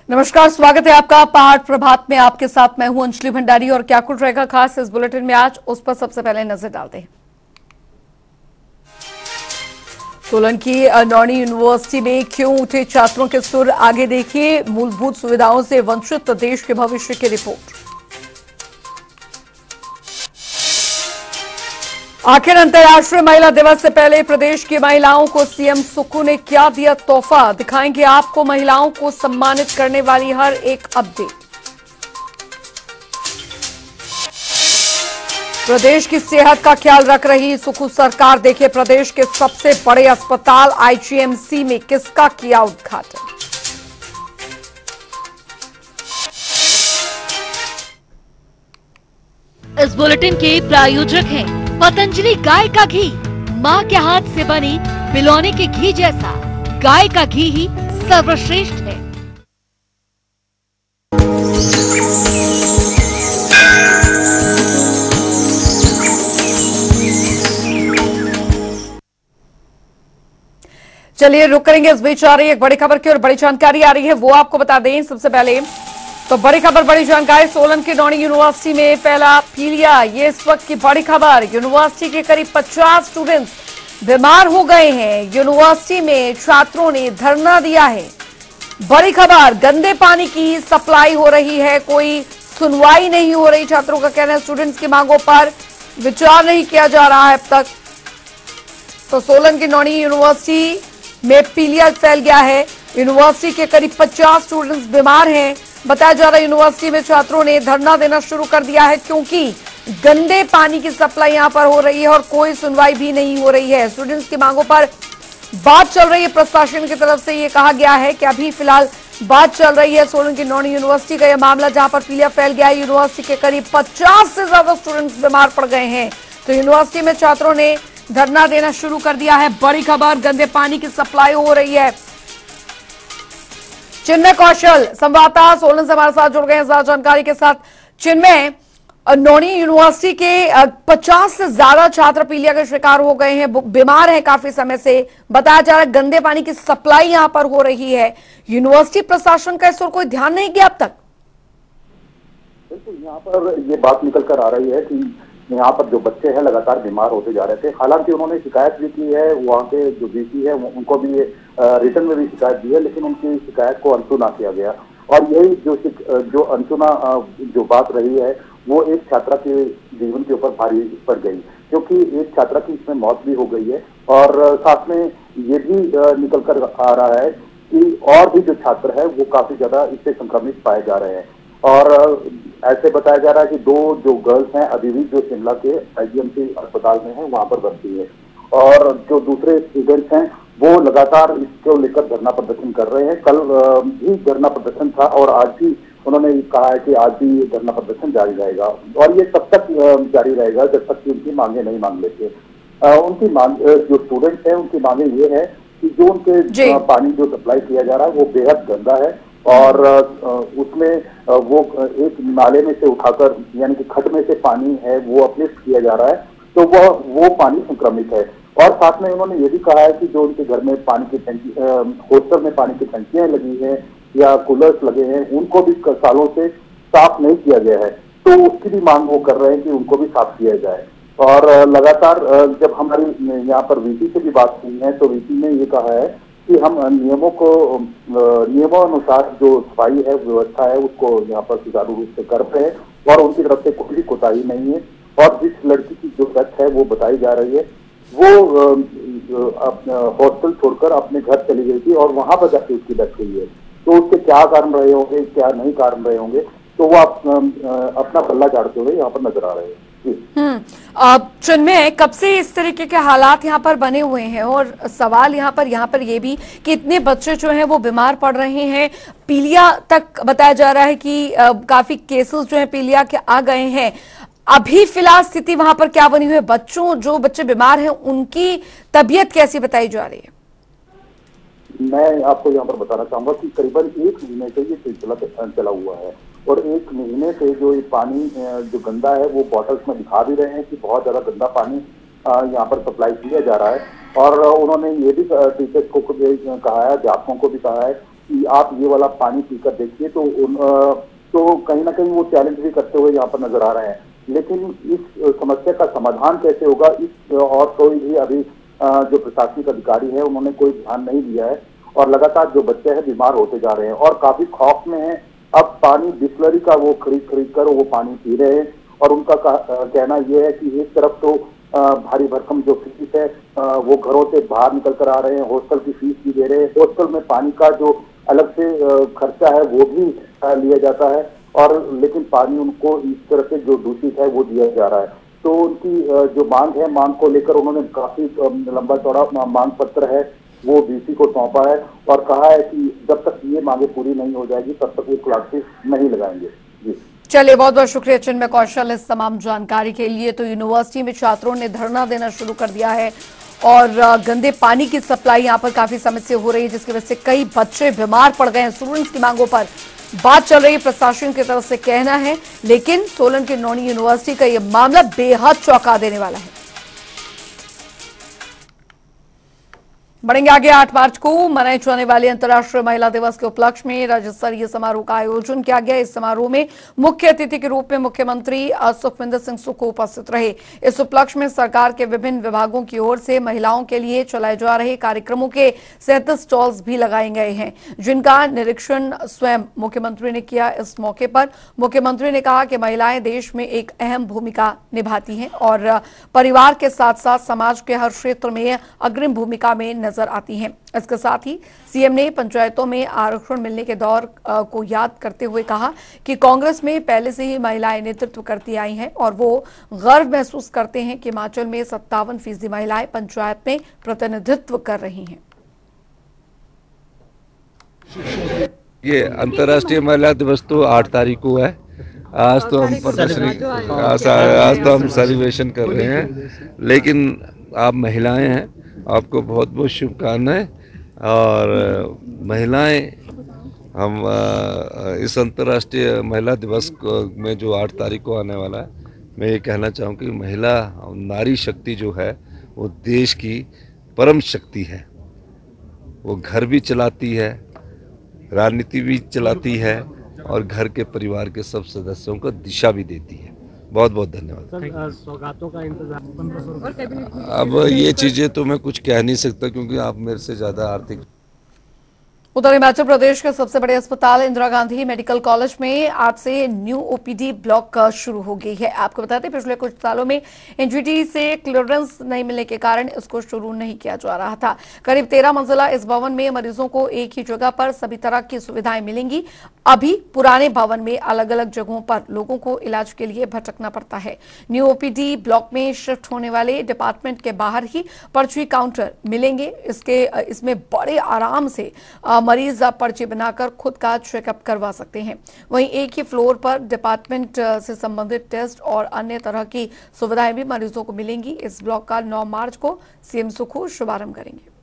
नमस्कार, स्वागत है आपका पहाड़ प्रभात में। आपके साथ मैं हूं अंजलि भंडारी और क्या कुछ रहेगा खास इस बुलेटिन में आज, उस पर सबसे पहले नजर डालते हैं। सोलन की नौणी यूनिवर्सिटी में क्यों उठे छात्रों के सुर, आगे देखिए। मूलभूत सुविधाओं से वंचित देश के भविष्य की रिपोर्ट। आखिर अंतर्राष्ट्रीय महिला दिवस से पहले प्रदेश की महिलाओं को सीएम सुक्खू ने क्या दिया तोहफा, दिखाएंगे आपको महिलाओं को सम्मानित करने वाली हर एक अपडेट। प्रदेश की सेहत का ख्याल रख रही सुक्खू सरकार, देखिए प्रदेश के सबसे बड़े अस्पताल आईजीएमसी में किसका किया उद्घाटन। इस बुलेटिन के प्रायोजक हैं पतंजलि गाय का घी, माँ के हाथ से बनी बिलौने के घी जैसा गाय का घी ही सर्वश्रेष्ठ है। चलिए रुक करेंगे, इस बीच आ रही है एक बड़ी खबर की और बड़ी जानकारी आ रही है, वो आपको बता दें। सबसे पहले तो बड़ी खबर, बड़ी जानकारी। सोलन की नौणी यूनिवर्सिटी में फैला पीलिया, ये इस वक्त की बड़ी खबर। यूनिवर्सिटी के करीब 50 स्टूडेंट्स बीमार हो गए हैं। यूनिवर्सिटी में छात्रों ने धरना दिया है। बड़ी खबर, गंदे पानी की सप्लाई हो रही है, कोई सुनवाई नहीं हो रही। छात्रों का कहना है स्टूडेंट्स की मांगों पर विचार नहीं किया जा रहा है अब तक। तो सोलन की नौणी यूनिवर्सिटी में पीलिया फैल गया है। यूनिवर्सिटी के करीब 50 स्टूडेंट्स बीमार हैं। बताया जा रहा है यूनिवर्सिटी में छात्रों ने धरना देना शुरू कर दिया है क्योंकि गंदे पानी की सप्लाई यहां पर हो रही है और कोई सुनवाई भी नहीं हो रही है। स्टूडेंट्स की मांगों पर बात चल रही है। प्रशासन की तरफ से ये कहा गया है कि अभी फिलहाल बात चल रही है। सोलन की नौणी यूनिवर्सिटी का यह मामला जहां पर पीलिया फैल गया है। यूनिवर्सिटी के करीब 50 से ज्यादा स्टूडेंट्स बीमार पड़ गए हैं। तो यूनिवर्सिटी में छात्रों ने धरना देना शुरू कर दिया है। बड़ी खबर, गंदे पानी की सप्लाई हो रही है। चिन्मय कौशल संवाददाता सोलन से हमारे साथ जुड़ गए हैं ज्यादा जानकारी के साथ। चिन्मय, नौणी यूनिवर्सिटी के 50 से ज्यादा छात्र पीलिया के शिकार हो गए हैं, बीमार हैं काफी समय से। बताया जा रहा है गंदे पानी की सप्लाई यहां पर हो रही है। यूनिवर्सिटी प्रशासन का इस ओर कोई ध्यान नहीं किया अब तक? बिल्कुल, यहाँ पर ये बात निकल कर आ रही है कि यहाँ पर जो बच्चे हैं लगातार बीमार होते जा रहे थे। हालांकि उन्होंने शिकायत भी की है, वहाँ के जो वीसी है उनको भी रिटर्न में भी शिकायत दी है, लेकिन उनकी शिकायत को अनसुना किया गया। और यही जो अनसुना जो बात रही है वो एक छात्रा के जीवन के ऊपर भारी पड़ गई, क्योंकि एक छात्रा की इसमें मौत भी हो गई है। और साथ में ये भी निकल कर आ रहा है कि और भी जो छात्र है वो काफी ज्यादा इससे संक्रमित पाए जा रहे हैं। और ऐसे बताया जा रहा है कि 2 जो गर्ल्स हैं अभी भी जो शिमला के आईजीएमसी अस्पताल में है वहां पर भर्ती है। और जो दूसरे स्टूडेंट्स हैं वो लगातार इसको लेकर धरना प्रदर्शन कर रहे हैं। कल भी धरना प्रदर्शन था और आज भी उन्होंने कहा है कि आज भी ये धरना प्रदर्शन जारी रहेगा और ये तब तक जारी रहेगा जब तक कि उनकी मांगे नहीं मांग लेते। उनकी मांग, जो स्टूडेंट्स हैं उनकी मांगे ये है कि जो उनके पानी जो सप्लाई किया जा रहा है वो बेहद गंदा है और उसमें वो एक नाले में से उठाकर यानी कि खड्ड में से पानी है वो अपलिफ्ट किया जा रहा है, तो वो पानी संक्रमित है। और साथ में उन्होंने ये भी कहा है कि जो उनके घर में पानी की टंकी, हॉस्टल में पानी की टंकियां लगी हैं या कूलर्स लगे हैं, उनको भी सालों से साफ नहीं किया गया है, तो उसकी भी मांग वो कर रहे हैं कि उनको भी साफ किया जाए। और लगातार जब हमारी यहाँ पर वीसी से भी बात हुई है तो वीसी ने ये कहा है कि हम नियमों अनुसार जो सफाई है व्यवस्था है उसको यहाँ पर सुचारू रूप से कर रहे हैं और उनकी तरफ से कोई भी कोताही नहीं है। और जिस लड़की की जो डेथ है वो बताई जा रही है वो हॉस्टल छोड़कर अपने घर चली गई थी और वहां पर जाके उसकी डेथ हुई है। तो उसके क्या कारण रहे होंगे, क्या नहीं कारण रहे होंगे, तो वो अपना पल्ला झाड़ते हुए यहाँ पर नजर आ रहे हैं। चिन्मय, कब से इस तरीके के हालात यहाँ पर बने हुए हैं और सवाल यहाँ पर ये भी कि इतने बच्चे जो हैं वो बीमार पड़ रहे हैं। पीलिया तक बताया जा रहा है कि काफी केसेस जो हैं पीलिया के आ गए हैं। अभी फिलहाल स्थिति वहां पर क्या बनी हुई है? जो बच्चे बीमार हैं उनकी तबीयत कैसी बताई जा रही है? मैं आपको यहाँ पर बताना चाहूंगा कि करीबन 1 महीने से ये सिलसिला चला हुआ है और 1 महीने से जो ये पानी जो गंदा है वो बॉटल्स में दिखा भी रहे हैं कि बहुत ज्यादा गंदा पानी यहाँ पर सप्लाई किया जा रहा है। और उन्होंने ये भी टीचर्स को कहा है, अध्यापकों को भी कहा है कि आप ये वाला पानी पीकर देखिए, तो कहीं ना कहीं वो चैलेंज भी करते हुए यहाँ पर नजर आ रहे हैं। लेकिन इस समस्या का समाधान कैसे होगा, इस और कोई भी अभी जो प्रशासनिक अधिकारी है उन्होंने कोई ध्यान नहीं दिया है, और लगातार जो बच्चे हैं बीमार होते जा रहे हैं और काफी खौफ में हैं। अब पानी बिस्लरी का वो खरीद कर वो पानी पी रहे हैं, और उनका कहना यह है कि एक तरफ तो भारी भरकम जो फीस है वो घरों से बाहर निकल कर आ रहे हैं, हॉस्टल की फीस भी दे रहे हैं, हॉस्टल में पानी का जो अलग से खर्चा है वो भी लिया जाता है, और लेकिन पानी उनको इस तरह से जो दूषित है वो दिया जा रहा है। तो उनकी जो मांग है, मांग को लेकर उन्होंने काफी लंबा चौड़ा मांग पत्र है वो डीसी को सौंपा है, और कहा है कि जब तक ये मांगे पूरी नहीं हो जाएगी तब तक वो क्लासेस नहीं लगाएंगे। जी चलिए, बहुत बहुत शुक्रिया चिन्मय कौशल इस तमाम जानकारी के लिए। तो यूनिवर्सिटी में छात्रों ने धरना देना शुरू कर दिया है और गंदे पानी की सप्लाई यहाँ पर काफी समय से हो रही है, जिसकी वजह से कई बच्चे बीमार पड़ गए हैं। स्टूडेंट्स की मांगों पर बात चल रही है, प्रशासन की तरफ से कहना है, लेकिन सोलन की नौणी यूनिवर्सिटी का यह मामला बेहद चौंका देने वाला है। बढ़ेंगे आगे। 8 मार्च को मनाए जाने वाले अंतर्राष्ट्रीय महिला दिवस के उपलक्ष्य में राज्य स्तरीय समारोह का आयोजन किया गया। इस समारोह में मुख्य अतिथि के रूप में मुख्यमंत्री सुखविंदर सिंह सुक्खू उपस्थित रहे। इस उपलक्ष्य में सरकार के विभिन्न विभागों की ओर से महिलाओं के लिए चलाए जा रहे कार्यक्रमों के 37 स्टॉल्स भी लगाए गए हैं, जिनका निरीक्षण स्वयं मुख्यमंत्री ने किया। इस मौके पर मुख्यमंत्री ने कहा कि महिलाएं देश में एक अहम भूमिका निभाती हैं और परिवार के साथ साथ समाज के हर क्षेत्र में अग्रिम भूमिका में नजर आती हैं। इसके साथ ही सीएम ने पंचायतों में आरक्षण मिलने के दौर को याद करते हुए कहा कि कांग्रेस में पहले से ही महिलाएं नेतृत्व करती आई हैं और वो गर्व महसूस करते हैं कि हिमाचल में 57% महिलाएं पंचायत में प्रतिनिधित्व कर रही हैं। ये अंतर्राष्ट्रीय महिला दिवस तो 8 तारीख को है। आज तो हम प्रदर्शनी, आज तो हम सेलिब्रेशन कर रहे हैं, लेकिन आप महिलाएं हैं, आपको बहुत बहुत शुभकामनाएं। और महिलाएं, हम इस अंतर्राष्ट्रीय महिला दिवस में जो 8 तारीख को आने वाला है, मैं ये कहना चाहूँ कि महिला नारी शक्ति जो है वो देश की परम शक्ति है। वो घर भी चलाती है, राजनीति भी चलाती है और घर के परिवार के सब सदस्यों को दिशा भी देती है। बहुत बहुत धन्यवाद। सौगातों का इंतजाम, अब ये चीजें तो मैं कुछ कह नहीं सकता क्योंकि आप मेरे से ज्यादा आर्थिक। उत्तर हिमाचल प्रदेश के सबसे बड़े अस्पताल इंदिरा गांधी मेडिकल कॉलेज में आज से न्यू ओपीडी ब्लॉक शुरू हो गई है। आपको बताते हैं, पिछले कुछ सालों में एनजीटी से क्लियरेंस नहीं मिलने के कारण इसको शुरू नहीं किया जा रहा था। करीब 13 मंजिला इस भवन में मरीजों को एक ही जगह पर सभी तरह की सुविधाएं मिलेंगी। अभी पुराने भवन में अलग अलग जगहों पर लोगों को इलाज के लिए भटकना पड़ता है। न्यू ओपीडी ब्लॉक में शिफ्ट होने वाले डिपार्टमेंट के बाहर ही पर्ची काउंटर मिलेंगे। इसमें बड़े आराम से मरीज पर्ची बनाकर खुद का चेकअप करवा सकते हैं। वहीं एक ही फ्लोर पर डिपार्टमेंट से संबंधित टेस्ट और अन्य तरह की सुविधाएं भी मरीजों को मिलेंगी। इस ब्लॉक का 9 मार्च को सीएम सुक्खू शुभारंभ करेंगे।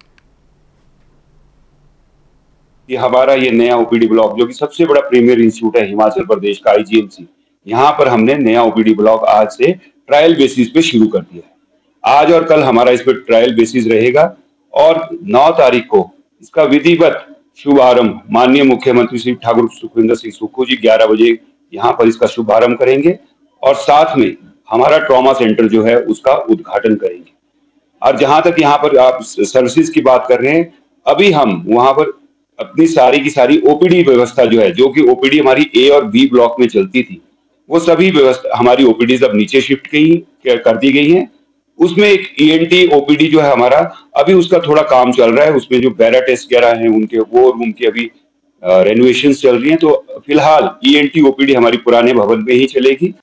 ये हमारा ये नया ओपीडी ब्लॉक, जो कि सबसे बड़ा प्रीमियर इंस्टीट्यूट है हिमाचल प्रदेश का, आईजीएमसी, यहाँ पर हमने नया ओपीडी ब्लॉक आज से ट्रायल बेसिस पे शुरू कर दिया है। आज और कल हमारा इस पर ट्रायल बेसिस रहेगा और 9 तारीख को इसका विधिवत शुभारंभ माननीय मुख्यमंत्री श्री ठाकुर सुखविंदर सिंह सुक्खू जी 11 बजे यहाँ पर इसका शुभारंभ करेंगे और साथ में हमारा ट्रॉमा सेंटर जो है उसका उद्घाटन करेंगे। और जहां तक यहाँ पर आप सर्विसेज की बात कर रहे हैं, अभी हम वहां पर अपनी सारी की सारी ओपीडी व्यवस्था जो है, जो कि ओपीडी हमारी ए और बी ब्लॉक में चलती थी, वो सभी व्यवस्था हमारी ओपीडीज अब नीचे शिफ्ट कर दी गई हैं। उसमें एक ईएनटी ओपीडी जो है हमारा, अभी उसका थोड़ा काम चल रहा है। उसमें जो पैरा टेस्ट वगैरह हैं उनके, वो रूम की अभी रेनोवेशन चल रही है। तो फिलहाल ईएनटी ओपीडी हमारी पुराने भवन में ही चलेगी।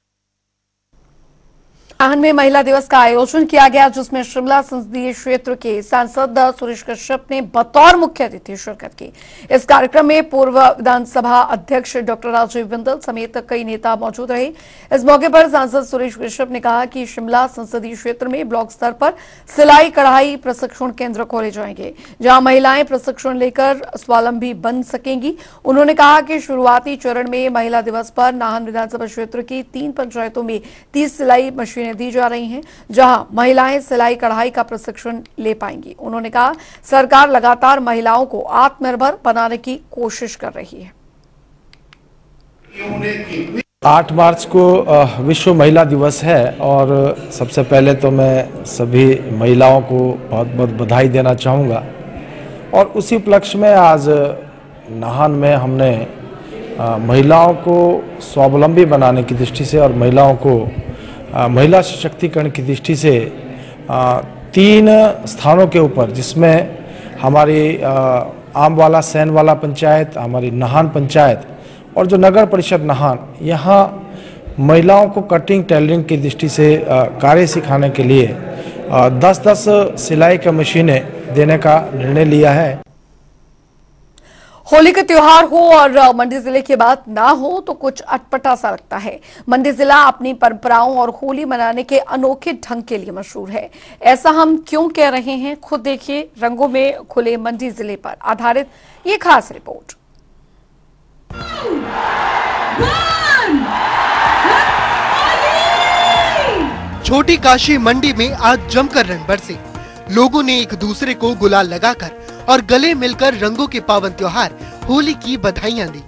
नाहन में महिला दिवस का आयोजन किया गया, जिसमें शिमला संसदीय क्षेत्र के सांसद सुरेश कश्यप ने बतौर मुख्य अतिथि शिरकत की। इस कार्यक्रम में पूर्व विधानसभा अध्यक्ष डॉक्टर राजीव बिंदल समेत कई नेता मौजूद रहे। इस मौके पर सांसद सुरेश कश्यप ने कहा कि शिमला संसदीय क्षेत्र में ब्लॉक स्तर पर सिलाई कढ़ाई प्रशिक्षण केंद्र खोले जाएंगे, जहां महिलाएं प्रशिक्षण लेकर स्वावलंबी बन सकेंगी। उन्होंने कहा कि शुरुआती चरण में महिला दिवस पर नाहन विधानसभा क्षेत्र की 3 पंचायतों में 30 सिलाई मशीनें प्रशिक्षण दी जा रही हैं, जहां महिलाएं सिलाई कढ़ाई का प्रशिक्षण ले पाएंगी। उन्होंने कहा, सरकार लगातार महिलाओं को आत्मनिर्भर बनाने की कोशिश कर रही है। 8 मार्च को विश्व महिला दिवस है और सबसे पहले तो मैं सभी महिलाओं को बहुत बहुत बधाई देना चाहूँगा। और उसी उपलक्ष्य में आज नाहन में हमने महिलाओं को स्वावलंबी बनाने की दृष्टि से और महिलाओं को महिला सशक्तिकरण की दृष्टि से 3 स्थानों के ऊपर, जिसमें हमारी आमवाला सैनवाला पंचायत, हमारी नाहन पंचायत और जो नगर परिषद नाहन, यहाँ महिलाओं को कटिंग टेलरिंग की दृष्टि से कार्य सिखाने के लिए 10-10 सिलाई की मशीनें देने का निर्णय लिया है। होली का त्योहार हो और मंडी जिले की बात ना हो तो कुछ अटपटा सा लगता है। मंडी जिला अपनी परंपराओं और होली मनाने के अनोखे ढंग के लिए मशहूर है। ऐसा हम क्यों कह रहे हैं, खुद देखिए। रंगों में खुले मंडी जिले पर आधारित ये खास रिपोर्ट। छोटी काशी मंडी में आज जमकर रंग बरसे। लोगों ने एक दूसरे को गुलाल लगाकर और गले मिलकर रंगों के पावन त्योहार होली की बधाइयां दी।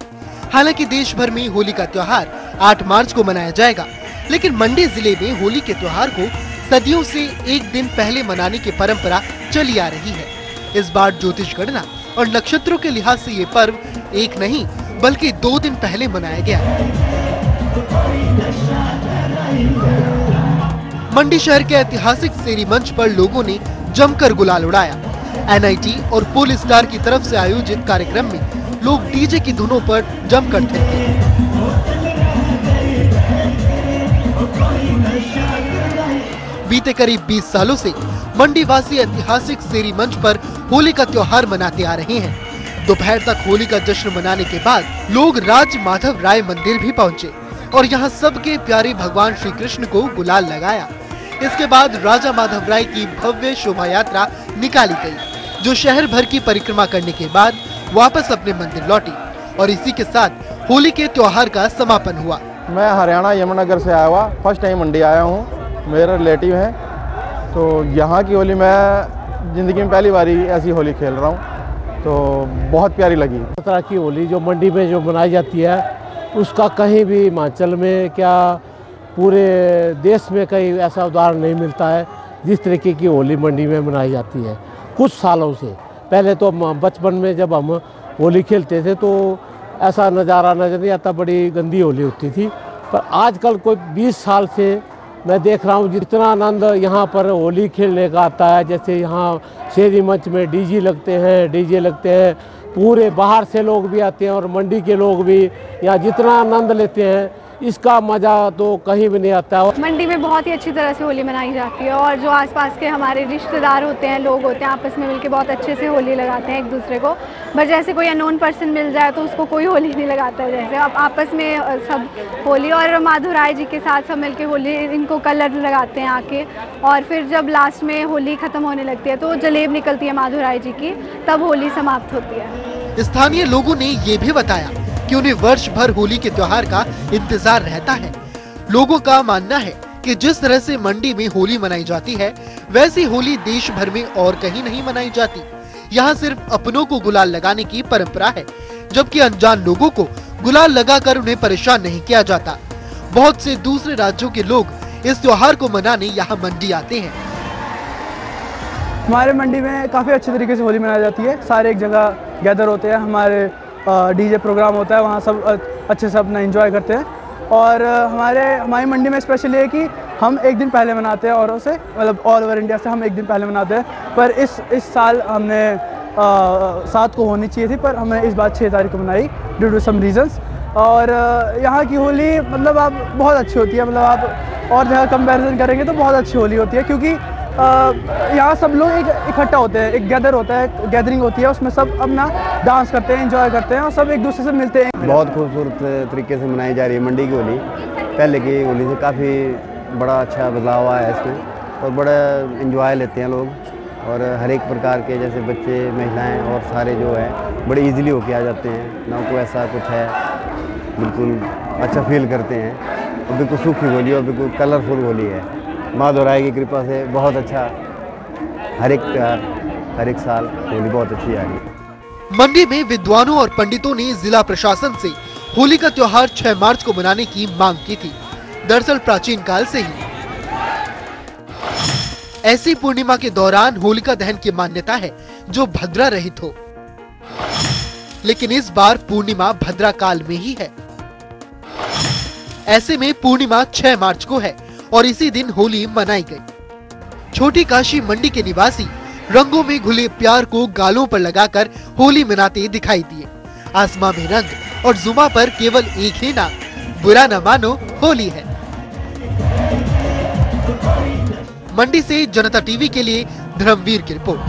हालांकि देश भर में होली का त्योहार 8 मार्च को मनाया जाएगा, लेकिन मंडी जिले में होली के त्योहार को सदियों से एक दिन पहले मनाने की परंपरा चली आ रही है। इस बार ज्योतिष गणना और नक्षत्रों के लिहाज से ये पर्व एक नहीं बल्कि 2 दिन पहले मनाया गया। मंडी शहर के ऐतिहासिक सेरी मंच पर लोगों ने जमकर गुलाल उड़ाया। एनआईटी और पोल स्टार की तरफ से आयोजित कार्यक्रम में लोग डीजे की धुनों पर जमकर थे। बीते करीब 20 सालों से मंडी वासी ऐतिहासिक सेरी मंच पर होली का त्योहार मनाते आ रहे हैं। दोपहर तक होली का जश्न मनाने के बाद लोग राज माधव राय मंदिर भी पहुंचे और यहां सबके प्यारे भगवान श्री कृष्ण को गुलाल लगाया। इसके बाद राजा माधव राय की भव्य शोभा यात्रा निकाली गई, जो शहर भर की परिक्रमा करने के बाद वापस अपने मंदिर लौटी और इसी के साथ होली के त्योहार का समापन हुआ। मैं हरियाणा यमुनानगर से आया हुआ, फर्स्ट टाइम मंडी आया हूँ। मेरा रिलेटिव है, तो यहाँ की होली मैं ज़िंदगी में पहली बार ऐसी होली खेल रहा हूँ, तो बहुत प्यारी लगी। इस तरह की होली जो मंडी में जो मनाई जाती है, उसका कहीं भी हिमाचल में क्या पूरे देश में कहीं ऐसा उदाहरण नहीं मिलता है जिस तरीके की होली मंडी में मनाई जाती है। कुछ सालों से पहले तो बचपन में जब हम होली खेलते थे तो ऐसा नज़ारा नजर नहीं आता, बड़ी गंदी होली होती थी। पर आजकल कोई 20 साल से मैं देख रहा हूँ जितना आनंद यहाँ पर होली खेलने का आता है। जैसे यहाँ शेरी मंच में डीजे लगते हैं, पूरे बाहर से लोग भी आते हैं और मंडी के लोग भी यहाँ जितना आनंद लेते हैं, इसका मज़ा तो कहीं भी नहीं आता। मंडी में बहुत ही अच्छी तरह से होली मनाई जाती है और जो आसपास के हमारे रिश्तेदार होते हैं, लोग होते हैं, आपस में मिलकर बहुत अच्छे से होली लगाते हैं एक दूसरे को। बट जैसे कोई अननोन पर्सन मिल जाए तो उसको कोई होली नहीं लगाता है। जैसे अब आपस में सब होली और माधुराय जी के साथ सब मिलकर होली इनको कलर लगाते हैं आके, और फिर जब लास्ट में होली ख़त्म होने लगती है तो जलेब निकलती है माधुराय जी की, तब होली समाप्त होती है। स्थानीय लोगों ने ये भी बताया कि उन्हें वर्ष भर होली के त्योहार का इंतजार रहता है। लोगों का मानना है कि जिस तरह से मंडी में होली मनाई जाती है, वैसी होली देश भर में और कहीं नहीं मनाई जाती। यहाँ सिर्फ अपनों को गुलाल लगाने की परंपरा है, जबकि अनजान लोगों को गुलाल लगाकर उन्हें परेशान नहीं किया जाता। बहुत से दूसरे राज्यों के लोग इस त्योहार को मनाने यहाँ मंडी आते हैं। हमारे मंडी में काफ़ी अच्छे तरीके से होली मनाई जाती है। सारे एक जगह गैदर होते हैं, हमारे डीजे प्रोग्राम होता है, वहाँ सब अच्छे से अपना एंजॉय करते हैं। और हमारी मंडी में स्पेशली है कि हम एक दिन पहले मनाते हैं औरों से, मतलब ऑल ओवर इंडिया से हम एक दिन पहले मनाते हैं। पर इस साल हमने 7 को होनी चाहिए थी, पर हमने इस बार 6 तारीख को मनाई ड्यू टू सम रीजंस। और यहाँ की होली मतलब आप बहुत अच्छी होती है, मतलब आप और जगह कंपैरिजन करेंगे तो बहुत अच्छी होली होती है, क्योंकि यहाँ सब लोग एक इकट्ठा होते हैं, एक गैदर होता है, गैदरिंग होती है, उसमें सब अपना डांस करते हैं, एंजॉय करते हैं और सब एक दूसरे से मिलते हैं। बहुत खूबसूरत तरीके से मनाई जा रही है मंडी की होली। पहले की होली से काफ़ी बड़ा अच्छा बदलाव आया है इसमें और बड़ा एंजॉय लेते हैं लोग। और हर एक प्रकार के जैसे बच्चे, महिलाएं और सारे जो है बड़े इजीली होके आ जाते हैं, ना कोई ऐसा कुछ है, बिल्कुल अच्छा फील करते हैं। और बिल्कुल सूखी होली और बिल्कुल कलरफुल होली है। माधवराय की कृपा से बहुत अच्छा हर एक त्योहार, हर एक साल होली बहुत अच्छी आ रही है। मंडी में विद्वानों और पंडितों ने जिला प्रशासन से होली का त्योहार 6 मार्च को मनाने की मांग की थी। दरअसल प्राचीन काल से ही ऐसी पूर्णिमा के दौरान होलिका दहन की मान्यता है जो भद्रा रहित हो, लेकिन इस बार पूर्णिमा भद्रा काल में ही है। ऐसे में पूर्णिमा 6 मार्च को है और इसी दिन होली मनाई गई। छोटी काशी मंडी के निवासी रंगों में घुले प्यार को गालों पर लगाकर होली मनाते दिखाई दिए। आसमां में रंग और जुमा पर केवल एक ही नाम, बुरा न मानो होली है। मंडी से जनता टीवी के लिए धर्मवीर की रिपोर्ट।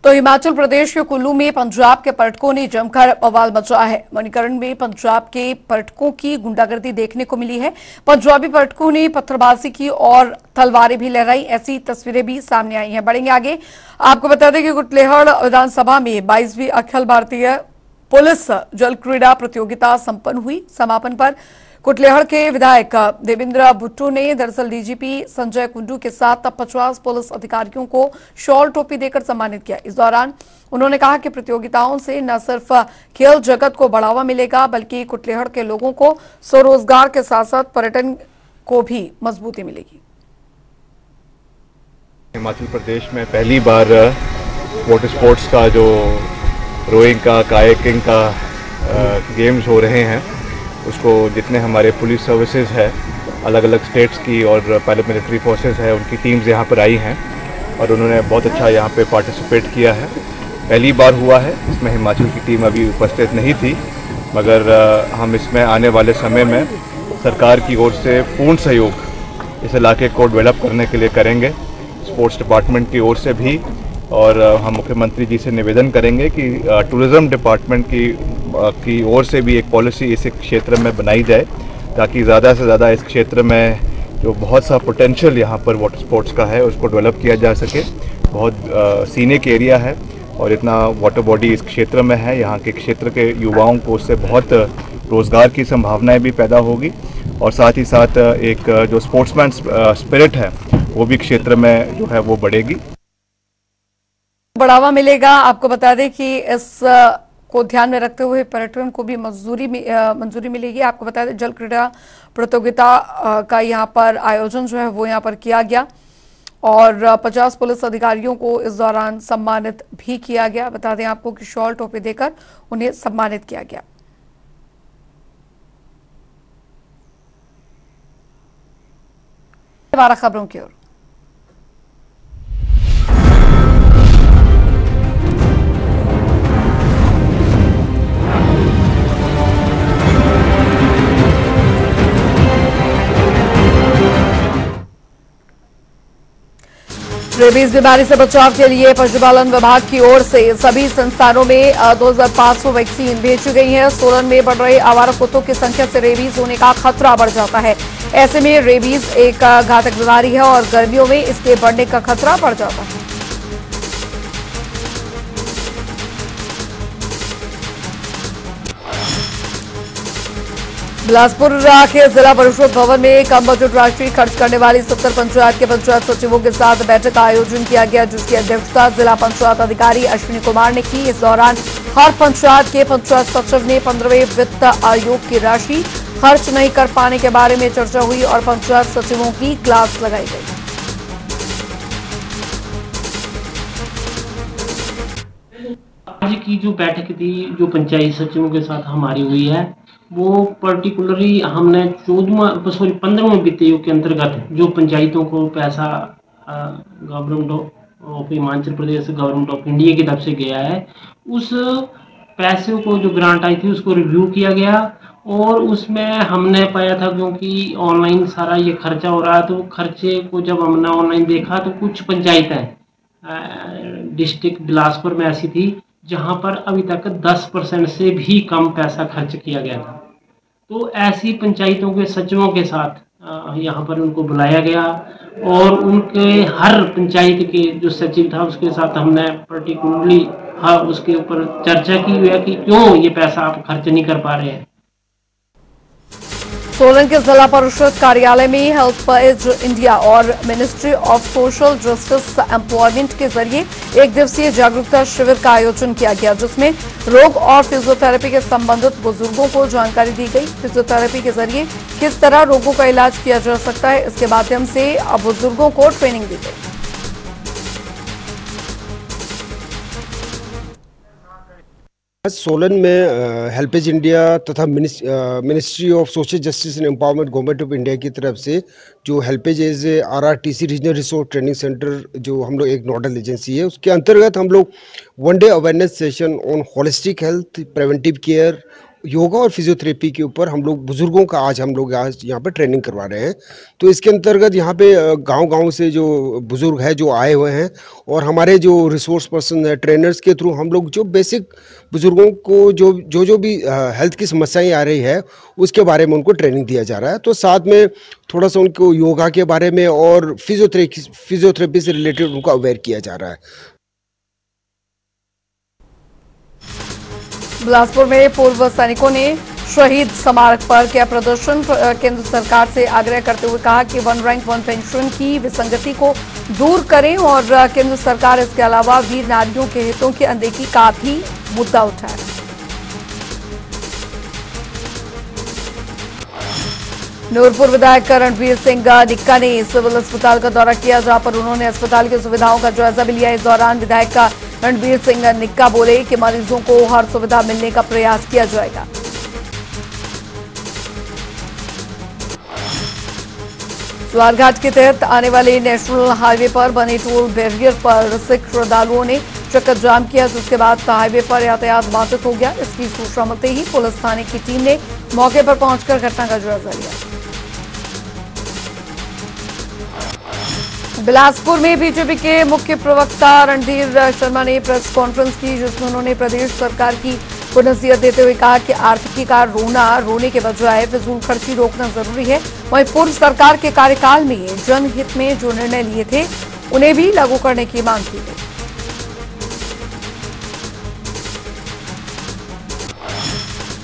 तो हिमाचल प्रदेश के कुल्लू में पंजाब के पर्यटकों ने जमकर बवाल मचाया है। मणिकरण में पंजाब के पर्यटकों की गुंडागर्दी देखने को मिली है। पंजाबी पर्यटकों ने पत्थरबाजी की और तलवारें भी लहराई। ऐसी तस्वीरें भी सामने आई हैं। बढ़ेंगे आगे, आपको बता दें कि कुटलेहड़ विधानसभा में 22वीं अखिल भारतीय पुलिस जल क्रीड़ा प्रतियोगिता संपन्न हुई। समापन पर कुटलेहड़ के विधायक देवेंद्र भुट्टो ने दरअसल डीजीपी संजय कुंडू के साथ 50 पुलिस अधिकारियों को शॉल टोपी देकर सम्मानित किया। इस दौरान उन्होंने कहा कि प्रतियोगिताओं से न सिर्फ खेल जगत को बढ़ावा मिलेगा, बल्कि कुटलेहड़ के लोगों को स्वरोजगार के साथ साथ पर्यटन को भी मजबूती मिलेगी। हिमाचल प्रदेश में पहली बार वाटर स्पोर्ट्स का जो रोइंग का, कायाकिंग का गेम्स हो रहे हैं, उसको जितने हमारे पुलिस सर्विसेज है, अलग अलग स्टेट्स की और पैरामिलिट्री फोर्सेस है, उनकी टीम्स यहाँ पर आई हैं और उन्होंने बहुत अच्छा यहाँ पे पार्टिसिपेट किया है। पहली बार हुआ है, इसमें हिमाचल की टीम अभी उपस्थित नहीं थी, मगर हम इसमें आने वाले समय में सरकार की ओर से पूर्ण सहयोग इस इलाके को डेवलप करने के लिए करेंगे, स्पोर्ट्स डिपार्टमेंट की ओर से भी। और हम मुख्यमंत्री जी से निवेदन करेंगे कि टूरिज़्म डिपार्टमेंट की ओर से भी एक पॉलिसी इस क्षेत्र में बनाई जाए, ताकि ज़्यादा से ज़्यादा इस क्षेत्र में जो बहुत सा पोटेंशियल यहाँ पर वाटर स्पोर्ट्स का है उसको डेवलप किया जा सके। बहुत सीनिक एरिया है और इतना वाटर बॉडी इस क्षेत्र में है, यहाँ के क्षेत्र के युवाओं को उससे बहुत रोज़गार की संभावनाएं भी पैदा होगी और साथ ही साथ एक जो स्पोर्ट्समैन स्पिरिट है वो भी क्षेत्र में जो है वो बढ़ेगी, बढ़ावा मिलेगा। आपको बता दें कि इस को ध्यान में रखते हुए पर्यटन को भी मंजूरी मिलेगी। आपको बता दें जल क्रीड़ा प्रतियोगिता का यहाँ पर आयोजन जो है वो यहाँ पर किया गया और 50 पुलिस अधिकारियों को इस दौरान सम्मानित भी किया गया। बता दें आपको कि शॉल टोपी देकर उन्हें सम्मानित किया गया। दोबारा खबरों की ओर। रेबीज बीमारी से बचाव के लिए पशुपालन विभाग की ओर से सभी संस्थानों में 2500 वैक्सीन भेजी गई है। सोलन में बढ़ रहे आवारा कुत्तों की संख्या से रेबीज होने का खतरा बढ़ जाता है। ऐसे में रेबीज एक घातक बीमारी है और गर्मियों में इसके बढ़ने का खतरा बढ़ जाता है। बिलासपुर के जिला परिषद भवन में कम बजट राशि खर्च करने वाली 70 पंचायत के पंचायत सचिवों के साथ बैठक का आयोजन किया गया, जिसकी अध्यक्षता जिला पंचायत अधिकारी अश्विनी कुमार ने की। इस दौरान हर पंचायत के पंचायत सचिव ने 15वें वित्त आयोग की राशि खर्च नहीं कर पाने के बारे में चर्चा हुई और पंचायत सचिवों की क्लास लगाई गई। आज की जो बैठक थी, जो पंचायत सचिवों के साथ हमारी हुई है, वो पर्टिकुलरली हमने 15वें वित्त आयोग के अंतर्गत जो पंचायतों को पैसा government of Himachal Pradesh, government of India की तरफ से गया है, उस पैसे को जो ग्रांट आई थी उसको रिव्यू किया गया और उसमें हमने पाया था, क्योंकि ऑनलाइन सारा ये खर्चा हो रहा है, तो खर्चे को जब हमने ऑनलाइन देखा तो कुछ पंचायतें डिस्ट्रिक्ट बिलासपुर में ऐसी थी जहां पर अभी तक 10% से भी कम पैसा खर्च किया गया था। तो ऐसी पंचायतों के सचिवों के साथ यहाँ पर उनको बुलाया गया और उनके हर पंचायत के जो सचिव था उसके साथ हमने पर्टिकुलरली उसके ऊपर चर्चा की हुई है कि क्यों ये पैसा आप खर्च नहीं कर पा रहे हैं। सोलन के जिला परिषद कार्यालय में हेल्थ पेज इंडिया और ministry of social justice employment के जरिए एक दिवसीय जागरूकता शिविर का आयोजन किया गया, जिसमें रोग और फिजियोथेरेपी के संबंधित बुजुर्गों को जानकारी दी गई। फिजियोथेरेपी के जरिए किस तरह रोगों का इलाज किया जा सकता है, इसके माध्यम से बुजुर्गों को ट्रेनिंग दी गई। सोलन में हेल्पेज इंडिया तथा ministry of social justice and empowerment government of India की तरफ से जो HelpAge as RRTC regional resource training centre जो हम लोग एक नोडल एजेंसी है, उसके अंतर्गत हम लोग 1 day awareness session on holistic health, preventive care, yoga और फिजियोथेरेपी के ऊपर हम लोग बुजुर्गों का आज यहाँ पे ट्रेनिंग करवा रहे हैं। तो इसके अंतर्गत यहाँ पे गांव-गांव से जो बुजुर्ग है जो आए हुए हैं और हमारे जो रिसोर्स पर्सन है, ट्रेनर्स के थ्रू हम लोग जो बेसिक बुजुर्गों को जो भी हेल्थ की समस्याएं आ रही है उसके बारे में उनको ट्रेनिंग दिया जा रहा है। तो साथ में थोड़ा सा उनको योगा के बारे में और फिजियोथेरेपी से रिलेटेड उनको अवेयर किया जा रहा है। बिलासपुर में पूर्व सैनिकों ने शहीद स्मारक पर किया प्रदर्शन। केंद्र सरकार से आग्रह करते हुए कहा कि 1 रैंक 1 पेंशन की विसंगति को दूर करें और केंद्र सरकार इसके अलावा वीर नारियों के हितों की अनदेखी का भी मुद्दा उठाए। नूरपुर विधायक रणबीर सिंह निक्का ने सिविल अस्पताल का दौरा किया, जहां पर उन्होंने अस्पताल की सुविधाओं का जायजा भी लिया। इस दौरान विधायक रणबीर सिंह निक्का बोले कि मरीजों को हर सुविधा मिलने का प्रयास किया जाएगा। स्वारघाट के तहत आने वाले नेशनल हाईवे पर बने टोल बैरियर पर सिख श्रद्धालुओं ने चक्कर जाम किया, जिसके बाद हाईवे पर यातायात बाधित हो गया। इसकी सूचना मिलते ही पुलिस थाने की टीम ने मौके पर पहुंचकर घटना का जायजा लिया। बिलासपुर में बीजेपी के मुख्य प्रवक्ता रणधीर शर्मा ने प्रेस कॉन्फ्रेंस की, जिसमें उन्होंने प्रदेश सरकार की को नसीहत देते हुए कहा कि आर्थिकी का रोने के बजाय फिजूल खर्ची रोकना जरूरी है। वहीं पूर्व सरकार के कार्यकाल में जनहित में जो निर्णय लिए थे उन्हें भी लागू करने की मांग की गई।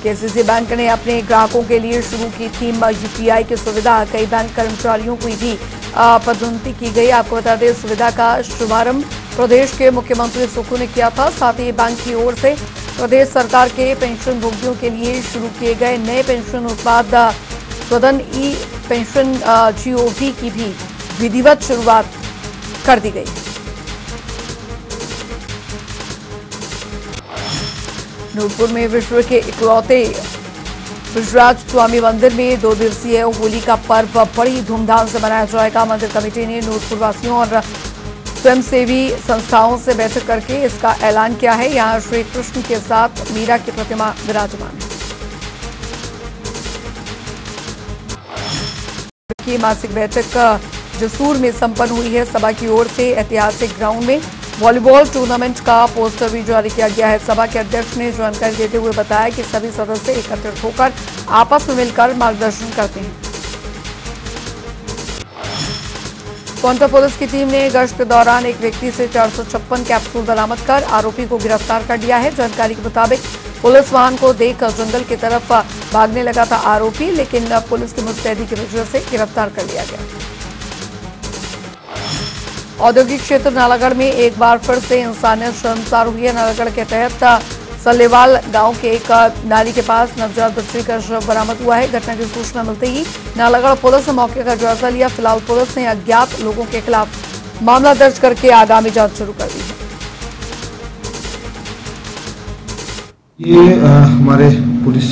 केसीसी बैंक ने अपने ग्राहकों के लिए शुरू की थी UPI की सुविधा। कई बैंक कर्मचारियों को भी पदोन्नति की गई। आपको बता दें, सुविधा का शुभारंभ प्रदेश के मुख्यमंत्री सुक्खू ने किया था। साथ ही बैंक की ओर से प्रदेश सरकार के पेंशन भोगियों के लिए शुरू किए गए नए पेंशन उत्पाद सदन ई पेंशन GOV की भी विधिवत शुरुआत कर दी गई। नूरपुर में विश्व के इकलौते ब्रजराज स्वामी मंदिर में 2 दिवसीय होली का पर्व बड़ी धूमधाम से मनाया जाएगा। मंदिर कमेटी ने नूरपुर वासियों और स्वयंसेवी संस्थाओं से बैठक करके इसका ऐलान किया है। यहां श्री कृष्ण के साथ मीरा की प्रतिमा विराजमान है। की मासिक बैठक जसूर में संपन्न हुई है। सभा की ओर से ऐतिहासिक ग्राउंड में वॉलीबॉल टूर्नामेंट का पोस्टर भी जारी किया गया है। सभा के अध्यक्ष ने जानकारी देते हुए बताया कि सभी सदस्य एकत्रित होकर आपस में मिलकर मार्गदर्शन करते हैं। कोंटा पुलिस की टीम ने गश्त के दौरान एक व्यक्ति से 456 कैप्सूल बरामद कर आरोपी को गिरफ्तार कर लिया है। जानकारी के मुताबिक पुलिस वाहन को देख जंगल की तरफ भागने लगा था आरोपी, लेकिन पुलिस की मुस्तैदी की वजह से गिरफ्तार कर लिया गया। औद्योगिक क्षेत्र नालागढ़ में एक बार फिर से इंसानियत शर्मसार हुई है। नालागढ़ के तहत सल्लेवाल गांव के एक नाली के पास नवजात बच्चे का शव बरामद हुआ है। घटना की सूचना मिलते ही नालागढ़ पुलिस ने मौके का जायजा लिया। फिलहाल पुलिस ने अज्ञात लोगों के खिलाफ मामला दर्ज करके आगामी जांच शुरू कर दी है। ये हमारे पुलिस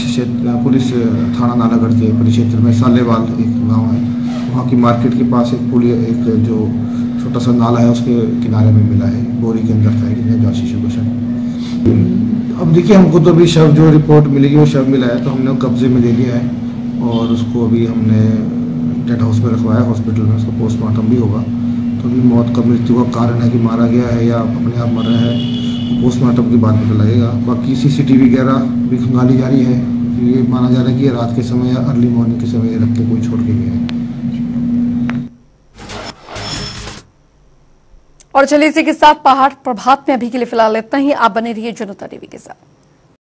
थाना नालागढ़ के परिक्षेत्र में सालेवाल एक गांव है, वहाँ की मार्केट के पास एक जो छोटा सा नाला है उसके किनारे में मिला है। बोरी के अंदर था नवजात शिशु का शव। अब देखिए, हमको तो अभी शव जो रिपोर्ट मिलेगी वो शव मिला है तो हमने कब्जे में ले लिया है और उसको अभी हमने डेड हाउस में रखवाया हॉस्पिटल में। उसका पोस्टमार्टम भी होगा। तो अभी मौत का मृत्यु का कारण है कि मारा गया है या अपने आप मरा है, पोस्टमार्टम के बाद पता लगेगा। बाकी CCTV वगैरह भी खंगाली जा रही है। ये माना जा रहा है कि रात के समय या अर्ली मॉर्निंग के समय रख के कोई छोड़ के गया है। और चलिए इसी के साथ पहाड़ प्रभात में अभी के लिए फिलहाल इतना ही। आप बने रहिए जनता टीवी के साथ।